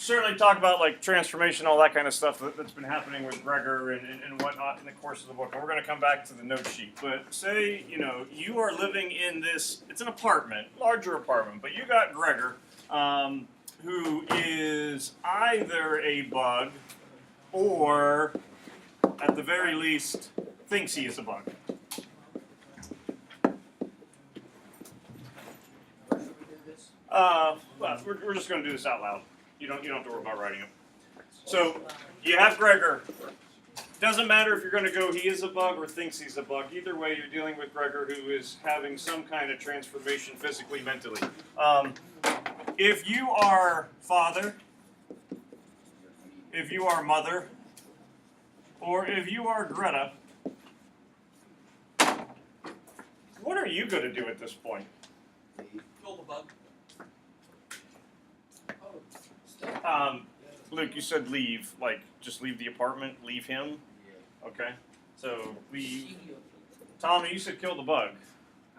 certainly talk about like transformation, all that kind of stuff that's been happening with Gregor and whatnot in the course of the book. And we're going to come back to the note sheet. But say, you are living in this, it's an apartment, larger apartment, but you got Gregor, who is either a bug or, at the very least, thinks he is a bug. Well, we're just going to do this out loud. You don't have to worry about writing it. So you have Gregor. Doesn't matter if you're going to go he is a bug or thinks he's a bug. Either way, you're dealing with Gregor, who is having some kind of transformation physically, mentally. If you are father, if you are mother, or if you are Greta, what are you going to do at this point? Kill the bug. Luke, you said leave, like just leave the apartment, leave him? Yeah. Okay, so leave. Tommy, you said kill the bug.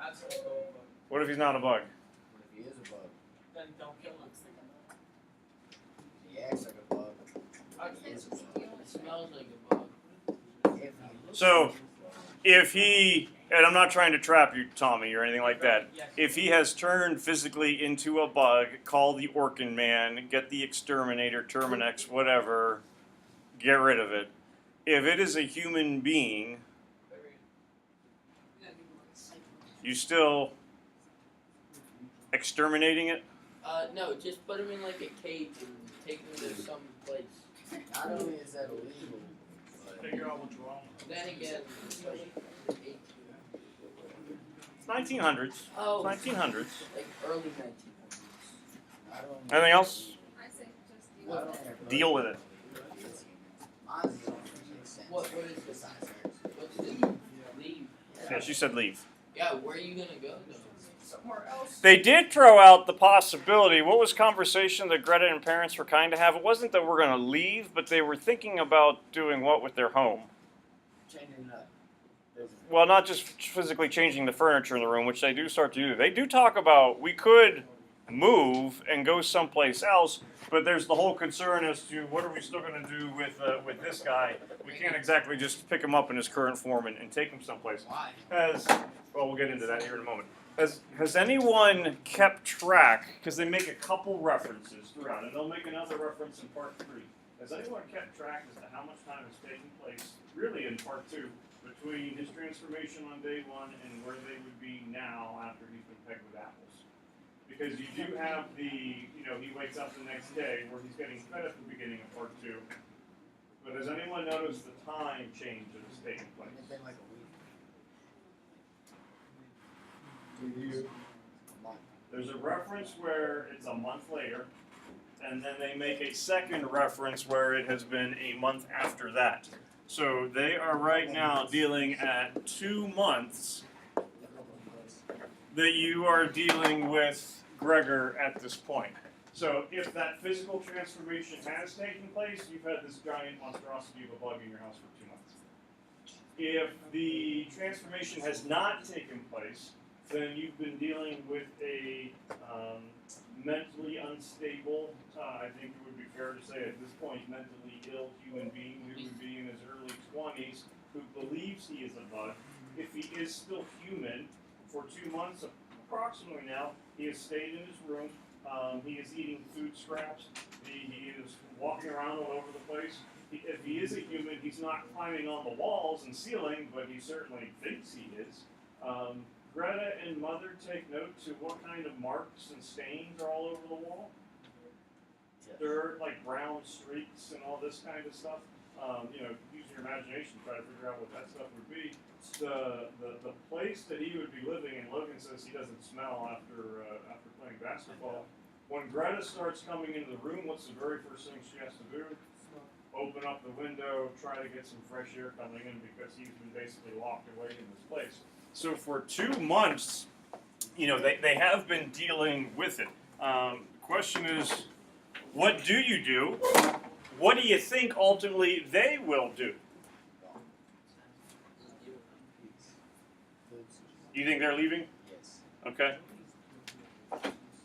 I'd say kill the bug. What if he's not a bug? What if he is a bug? Then don't kill him. He acts like a bug. He is a bug. It smells like a bug. If he looks So, like if he, and I'm not trying to trap you, Tommy, or anything like that, if he has turned physically into a bug, call the Orkin Man, get the exterminator, Terminex, whatever, get rid of it. If it is a human being, you still exterminating it? No, just put him in like a cage and take him to some place. not only is that illegal, but Figure out what's wrong. Then again, It's 1900s. oh, 1900s. like early 1900s. not only Anything else? I say just not deal with only it. Deal with it. Mine doesn't make sense. What is this? Besides hers. What's leave? Leave. Yeah, she said leave. Yeah, where are you gonna go though? Somewhere else. They did throw out the possibility. What was conversation that Greta and parents were kind of have? It wasn't that we're going to leave, but they were thinking about doing what with their home. Changing it up. Well, not just physically changing the furniture in the room, which they do start to do. They do talk about we could move and go someplace else, but there's the whole concern as to what are we still going to do with this guy. We can't exactly just pick him up in his current form and take him someplace. Why? Well, we'll get into that here in a moment. Has anyone kept track, because they make a couple references throughout, and they'll make another reference in part 3. Has anyone kept track as to how much time has taken place, really in part 2, between his transformation on day 1 and where they would be now after he's been pegged with apples? Because you do have the, he wakes up the next day where he's getting fed at the beginning of part 2. But has anyone noticed the time change that has taken place? It's been like a week. 2 years. A month. There's a reference where it's a month later, and then they make a second reference where it has been a month after that. So they are right now dealing at 2 months that you are dealing with Gregor at this point. So if that physical transformation has taken place, you've had this giant monstrosity of a bug in your house for 2 months. If the transformation has not taken place, then you've been dealing with a mentally unstable, I think it would be fair to say at this point, mentally ill human being who would be in his early 20s who believes he is a bug. If he is still human, for 2 months approximately now, he has stayed in his room. He is eating food scraps. He is walking around all over the place. If he is a human, he's not climbing on the walls and ceiling, but he certainly thinks he is. Greta and Mother take note to what kind of marks and stains are all over the wall. Dirt, like brown streaks and all this kind of stuff. Using your imagination, try to figure out what that stuff would be. The place that he would be living in, Logan says he doesn't smell after playing basketball. When Greta starts coming into the room, what's the very first thing she has to do? Open up the window, try to get some fresh air coming in because he's been basically locked away in this place. So for 2 months, they have been dealing with it. The question is, what do you do? What do you think ultimately they will do? You think they're leaving? Yes. Okay.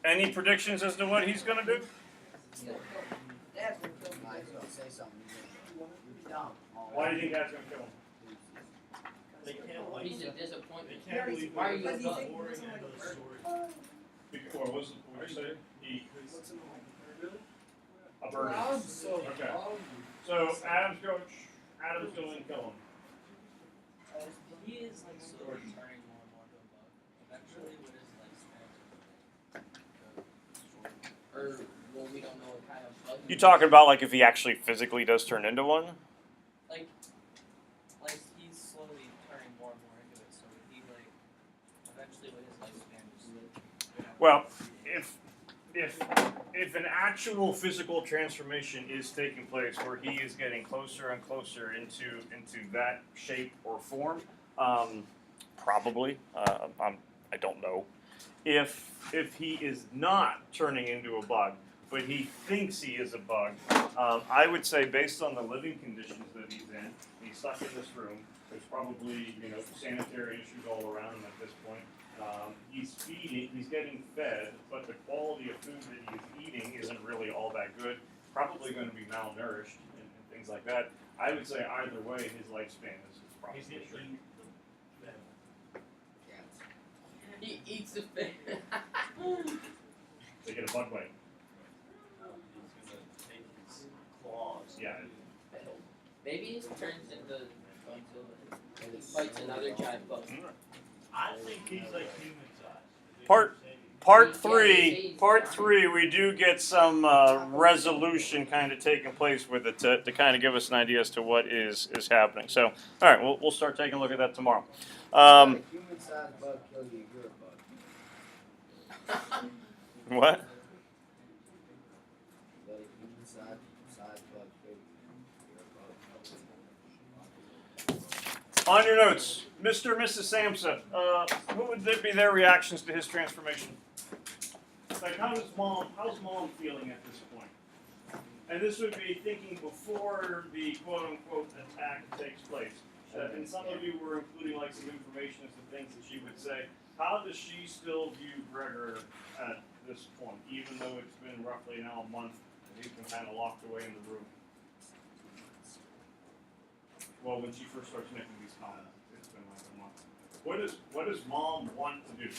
Any predictions as to what he's going to do? Dad's gonna kill me. He's gonna say something. You're dumb. Why do you think Dad's gonna kill him? They can't like. He's a disappointment. They can't believe Why are you the above? boring end of the story. Or was it, what did you say? He, What's in the a bird. Okay. So Adam's going to kill him. He is like slowly turning more and more to a bug. Eventually, with his lifespan. Or, well, we don't know what kind of bug. You talking about like if he actually physically does turn into one? Like he's slowly turning more and more into it. So he like eventually with his lifespan just. Well, if an actual physical transformation is taking place where he is getting closer and closer into that shape or form, probably. I don't know. If he is not turning into a bug, but he thinks he is a bug, I would say based on the living conditions that he's in, he's stuck in this room. There's probably sanitary issues all around him at this point. He's feeding, he's getting fed, but the quality of food that he's eating isn't really all that good. Probably going to be malnourished and things like that. I would say either way, his lifespan is probably short. He eats the fish. They get a bug bite. He's gonna take his claws. Yeah. Maybe he turns into Godzilla and he fights another giant bug. I think he's like human size. Part three, we do get some resolution kind of taking place with it to kind of give us an idea as to what is happening. So, all right, we'll start taking a look at that tomorrow. Let a human-sized bug kill you, you're a bug. What? Let a human-sized bug kill you, you're a bug. On your notes, Mr. and Mrs. Sampson, what would be their reactions to his transformation? Like, how's mom feeling at this point? And this would be thinking before the quote-unquote attack takes place. And some of you were including like some information as to things that she would say. How does she still view Gregor at this point, even though it's been roughly now a month and he's been kind of locked away in the room? Well, when she first starts making these comments, it's been like a month. What does mom want to do?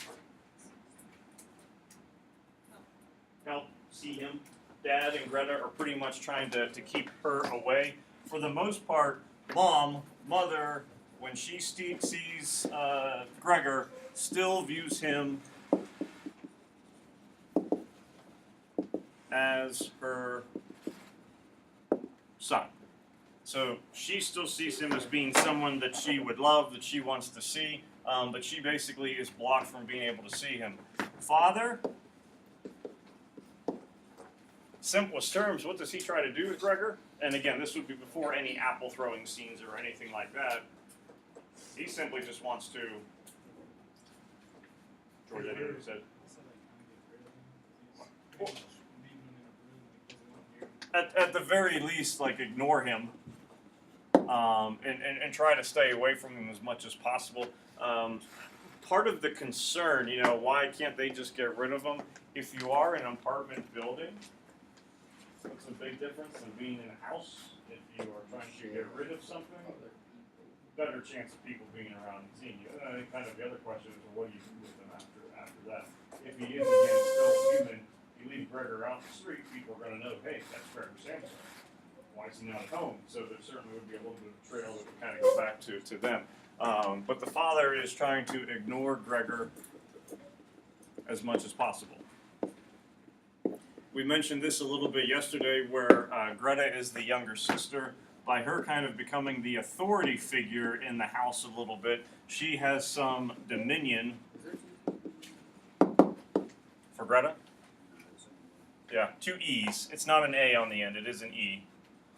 Help see him. Dad and Greta are pretty much trying to keep her away. For the most part, mother, when she sees Gregor, still views him as her son. So she still sees him as being someone that she would love, that she wants to see, but she basically is blocked from being able to see him. Father, simplest terms, what does he try to do with Gregor? And again, this would be before any apple throwing scenes or anything like that. He simply just wants to. George, I already said. Well, at the very least, like ignore him, and try to stay away from him as much as possible. Part of the concern, why can't they just get rid of him? If you are in an apartment building, it's a big difference than being in a house. If you are trying to get rid of something, better chance of people being around and seeing you. And I think kind of the other question is, well, what do you do with him after that? If he is again still human, you leave Gregor out in the street, people are going to know, hey, that's Gregor Sampson. Why is he not at home? So there certainly would be a little bit of a trail that would kind of go back to them. But the father is trying to ignore Gregor as much as possible. We mentioned this a little bit yesterday where Greta is the younger sister. By her kind of becoming the authority figure in the house a little bit, she has some dominion. For Greta? Yeah, 2 E's. It's not an A on the end, it is an E.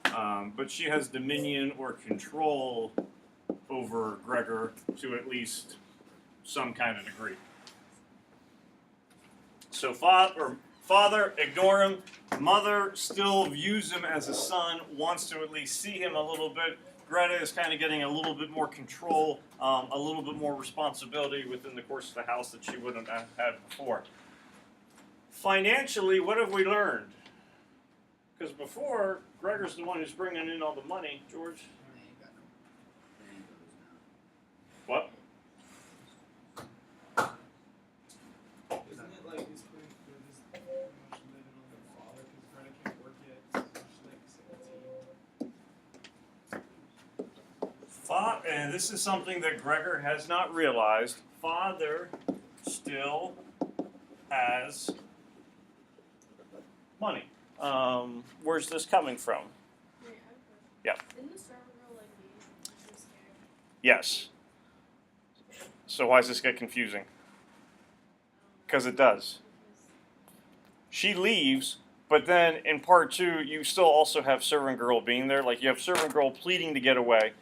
But she has dominion or control over Gregor to at least some kind of degree. So father, ignore him. Mother still views him as a son, wants to at least see him a little bit. Greta is kind of getting a little bit more control, a little bit more responsibility within the course of the house that she wouldn't have had before. Financially, what have we learned? Because before, Gregor's the one who's bringing in all the money, George. They ain't got no mangoes now. What? Isn't it like it's pretty good, just pretty much living on their father, because Greta can't work yet, she's like 17. And this is something that Gregor has not realized. Father still has money. Where's this coming from? Wait, I have a question. Yeah. Didn't the server girl like leave? She was scared. Yes. So why does this get confusing? Because it does. She leaves, but then in part 2, you still also have servant girl being there. Like you have servant girl pleading to get away.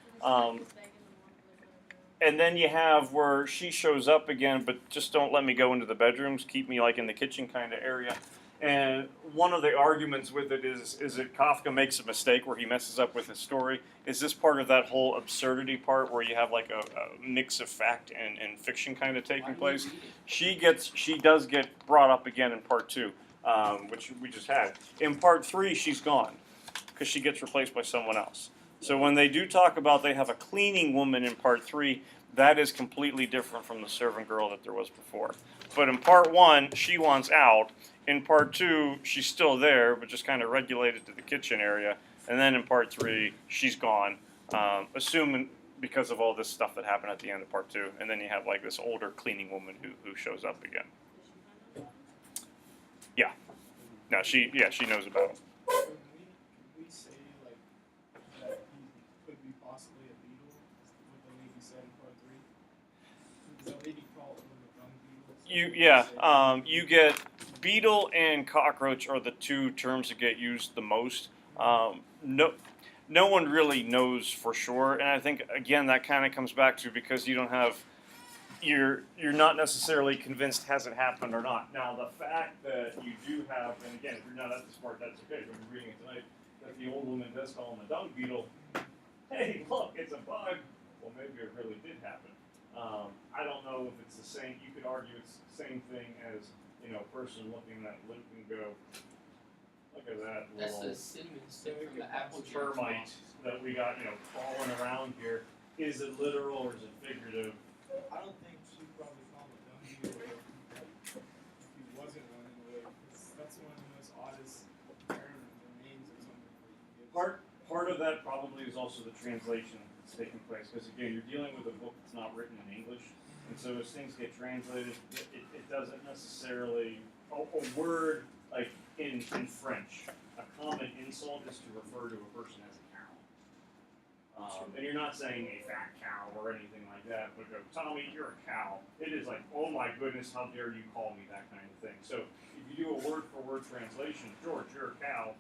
And then you have where she shows up again, but just don't let me go into the bedrooms. Keep me like in the kitchen kind of area. And one of the arguments with it is that Kafka makes a mistake where he messes up with his story. Is this part of that whole absurdity part where you have like a mix of fact and fiction kind of taking place? She does get brought up again in part 2, which we just had. In part 3, she's gone because she gets replaced by someone else. So when they do talk about they have a cleaning woman in part 3, that is completely different from the servant girl that there was before. But in part 1, she wants out. In part 2, she's still there, but just kind of regulated to the kitchen area. And then in part 3, she's gone, assuming because of all this stuff that happened at the end of part 2. And then you have like this older cleaning woman who shows up again. Yeah. No, she knows about him. Can we say, like, that he could be possibly a beetle, what the lady said in part 3? Because the lady called him a dung beetle. You get beetle and cockroach are the two terms that get used the most. No one really knows for sure, and I think again that kind of comes back to because you don't have you're not necessarily convinced has it happened or not. Now the fact that you do have, and again if you're not at this part, that's okay. We're reading it tonight. That the old woman does call him a dung beetle. Hey, look, it's a bug. Well, maybe it really did happen. I don't know if it's the same. You could argue it's the same thing as a person looking at Luke and go, look at that That's little the cinnamon stick from the apple tree. termite that we got, crawling around here. Is it literal or is it figurative? I don't think she'd probably call him a dung beetle if he wasn't one in a way, because that's one of the most oddest names or something. Part of that probably is also the translation that's taking place, because again, you're dealing with a book that's not written in English, and so as things get translated, it doesn't necessarily a word like in French. A common insult is to refer to a person as a cow, and you're not saying a fat cow or anything like that, but go, Tommy, you're a cow. It is like, oh my goodness, how dare you call me that kind of thing. So if you do a word-for-word translation, George, you're a cow,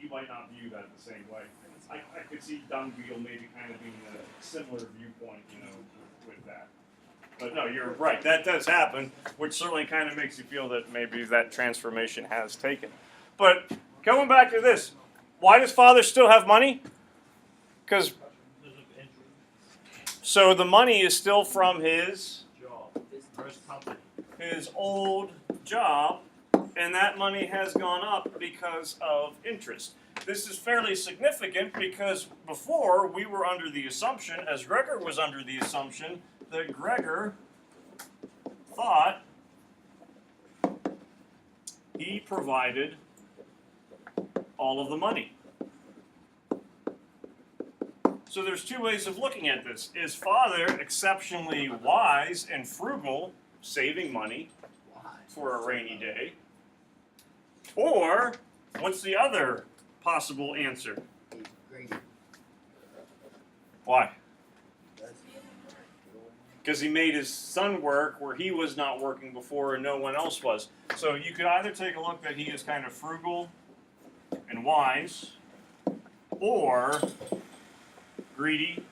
you might not view that the same way. I could see dung beetle maybe kind of being a similar viewpoint, with that. But no, you're right. That does happen, which certainly kind of makes you feel that maybe that transformation has taken. But going back to this, why does Father still have money? Because so the money is still from his old job, and that money has gone up because of interest. This is fairly significant because before we were under the assumption, as Gregor was under the assumption, that Gregor thought he provided all of the money. So there's two ways of looking at this. Is Father exceptionally wise and frugal, saving money for a rainy day? Or what's the other possible answer? He's greedy. Why? That's Because he made his son work where he was not working before and no one else was. So you could either take a look that he is kind of frugal and wise, or greedy.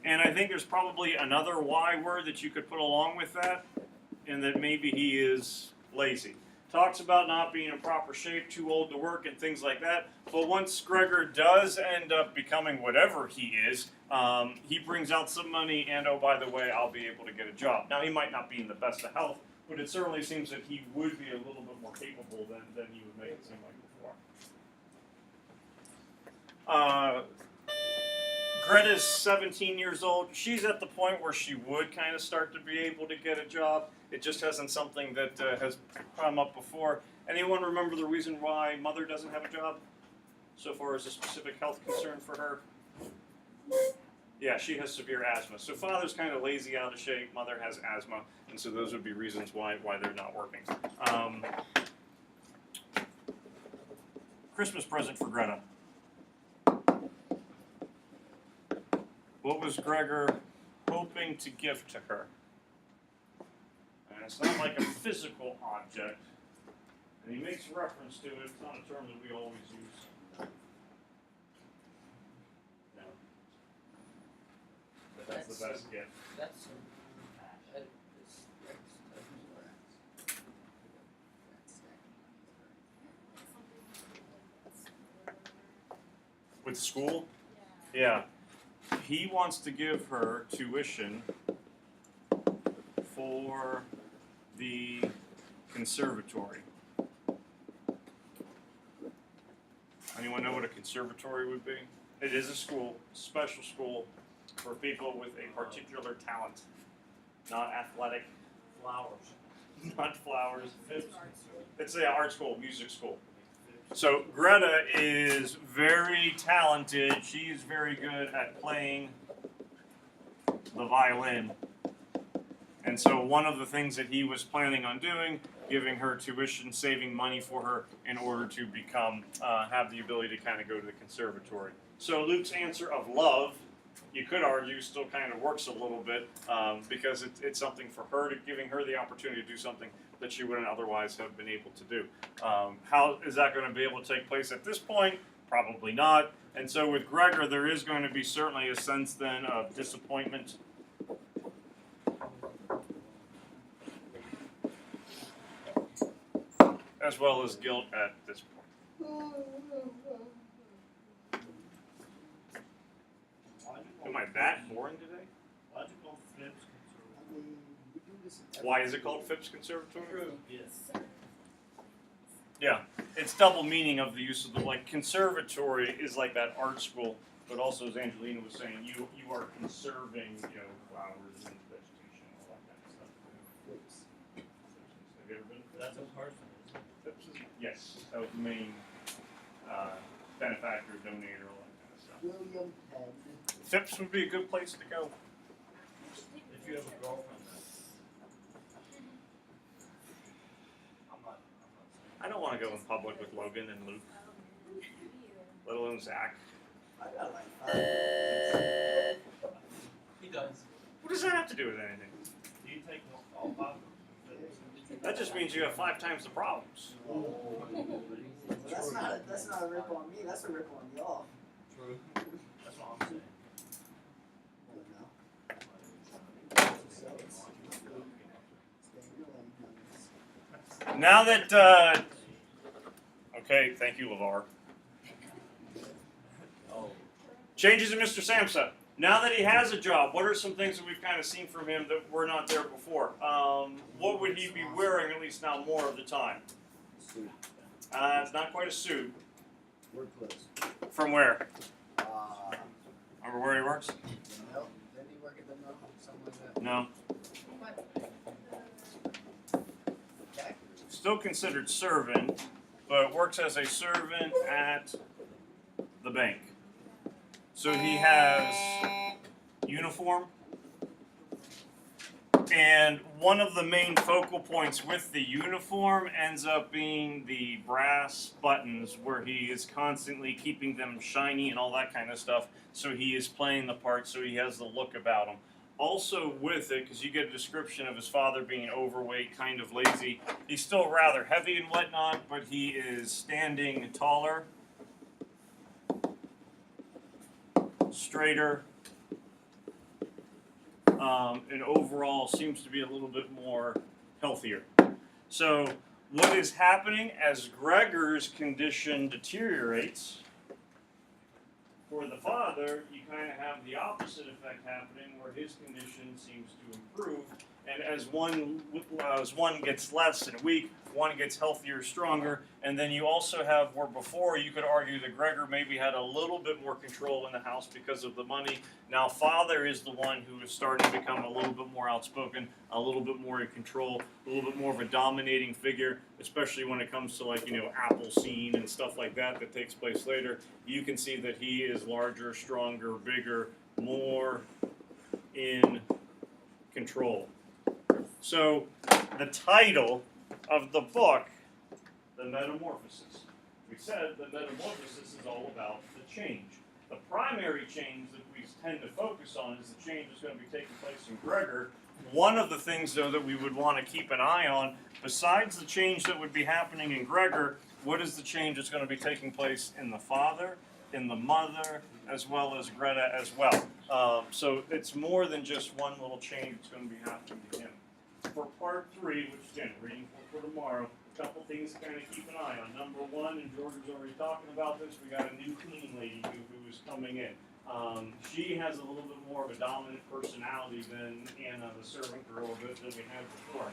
And I think there's probably another Y word that you could put along with that, and that maybe he is lazy. Talks about not being in proper shape, too old to work, and things like that. But once Gregor does end up becoming whatever he is, he brings out some money, and oh, by the way, I'll be able to get a job. Now, he might not be in the best of health, but it certainly seems that he would be a little bit more capable than he would make it seem like before. Greta's 17 years old. She's at the point where she would kind of start to be able to get a job. It just hasn't something that has come up before. Anyone remember the reason why Mother doesn't have a job? So far as a specific health concern for her? Yeah, she has severe asthma. So Father's kind of lazy, out of shape. Mother has asthma, and so those would be reasons why they're not working. Christmas present for Greta. What was Gregor hoping to give to her? And it's not like a physical object. And he makes reference to it. It's not a term that we always use. No. But that's the best gift. That's With school? Yeah. He wants to give her tuition for the conservatory. Anyone know what a conservatory would be? It is a school, special school for people with a particular talent, not athletic, Flowers. not flowers. It's an art school, music school. So Greta is very talented. She's very good at playing the violin. And so one of the things that he was planning on doing, giving her tuition, saving money for her in order to become, have the ability to kind of go to the conservatory. So Luke's answer of love, you could argue, still kind of works a little bit because it's something for her, giving her the opportunity to do something that she wouldn't otherwise have been able to do. How is that going to be able to take place at this point? Probably not. And so with Gregor, there is going to be certainly a sense then of disappointment. As well as guilt at this point. Am I that boring today? Logical Phipps I mean, we do this in Why is it called Phipps Conservatory? Yes. Yeah, it's double meaning of the use of the, like, conservatory is like that art school, but also as Angelina was saying, you are conserving, flowers and vegetation and all that kind of stuff. Have you ever been to That's a Phipps? person, isn't it? Phipps is, yes, that was the main benefactor, donator, all that kind of stuff. William Penn. Phipps would be a good place to go. If you have a girlfriend, then. I'm not saying. I don't want to go in public with Logan and Luke, let alone Zach. I got like 5 minutes. He does. What does that have to do with anything? Do you take all 5 of them? That just means you have 5 times the problems. That's not a rip on me, that's a rip on y'all. True. That's what I'm saying. Now that, okay, thank you, LeVar. Changes in Mr. Samsa. Now that he has a job, what are some things that we've kind of seen from him that were not there before? What would he be wearing, at least now, more of the time? Suit. It's not quite a suit. Work clothes. From where? Remember where he works? No, didn't he work at the mill? Something like that. No. Okay. Still considered servant, but works as a servant at the bank. So he has uniform. And one of the main focal points with the uniform ends up being the brass buttons, where he is constantly keeping them shiny and all that kind of stuff. So he is playing the part, so he has the look about him. Also with it, because you get a description of his father being overweight, kind of lazy. He's still rather heavy and whatnot, but he is standing taller, straighter, and overall seems to be a little bit more healthier. So what is happening as Gregor's condition deteriorates, for the father, you kind of have the opposite effect happening, where his condition seems to improve, and as one gets less and weak, one gets healthier, stronger, and then you also have where before you could argue that Gregor maybe had a little bit more control in the house because of the money. Now father is the one who is starting to become a little bit more outspoken, a little bit more in control, a little bit more of a dominating figure, especially when it comes to like, you know, Apple scene and stuff like that takes place later. You can see that he is larger, stronger, bigger, more in control. So the title of the book, The Metamorphosis. We said the metamorphosis is all about the change. The primary change that we tend to focus on is the change that's going to be taking place in Gregor. One of the things, though, that we would want to keep an eye on, besides the change that would be happening in Gregor, what is the change that's going to be taking place in the father, in the mother, as well as Greta as well. So it's more than just one little change that's going to be happening to him. For part 3, which again, reading for tomorrow, a couple things to kind of keep an eye on. Number 1, and George was already talking about this, we got a new cleaning lady who is coming in. She has a little bit more of a dominant personality than Anna, the servant girl that we had before.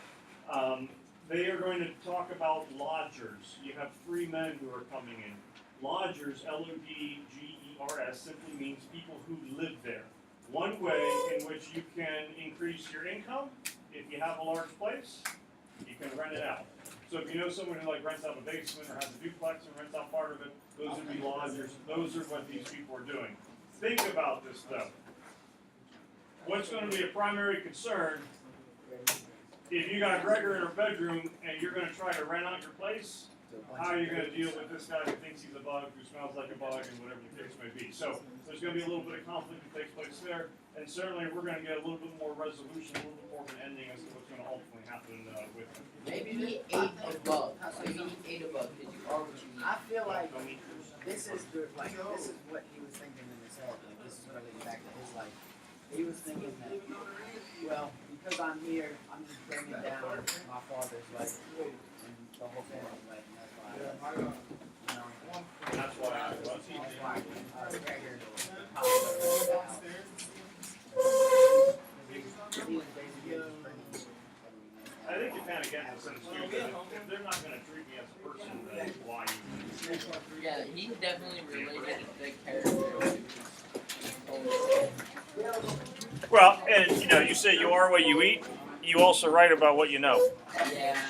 They are going to talk about lodgers. You have 3 men who are coming in. Lodgers, L-O-D-G-E-R-S, simply means people who live there. One way in which you can increase your income, if you have a large place, you can rent it out. So if you know someone who like rents out a basement or has a duplex and rents out part of it, those would be lodgers. Those are what these people are doing. Think about this though. What's going to be a primary concern if you got Gregor in her bedroom and you're going to try to rent out your place? How are you going to deal with this guy who thinks he's a bug, who smells like a bug, and whatever the case may be? So there's going to be a little bit of conflict that takes place there, and certainly we're going to get a little bit more resolution, a little bit more of an ending as to what's going to ultimately happen with him. Maybe he ate a bug. Maybe he ate a bug because you are what you eat. I feel like this is what he was thinking in his head. Like this is related back to his life. He was thinking that, well, because I'm here, I'm just bringing down my father's life and the whole family's life, and that's why. You know, That's why I was. that's why Gregor popped out. He was basically just bringing. I think you kind of get the sense too that if they're not going to treat me as a person, then why you? Yeah, he definitely related the character. Well, and you know, you say you are what you eat. You also write about what you know. Yeah.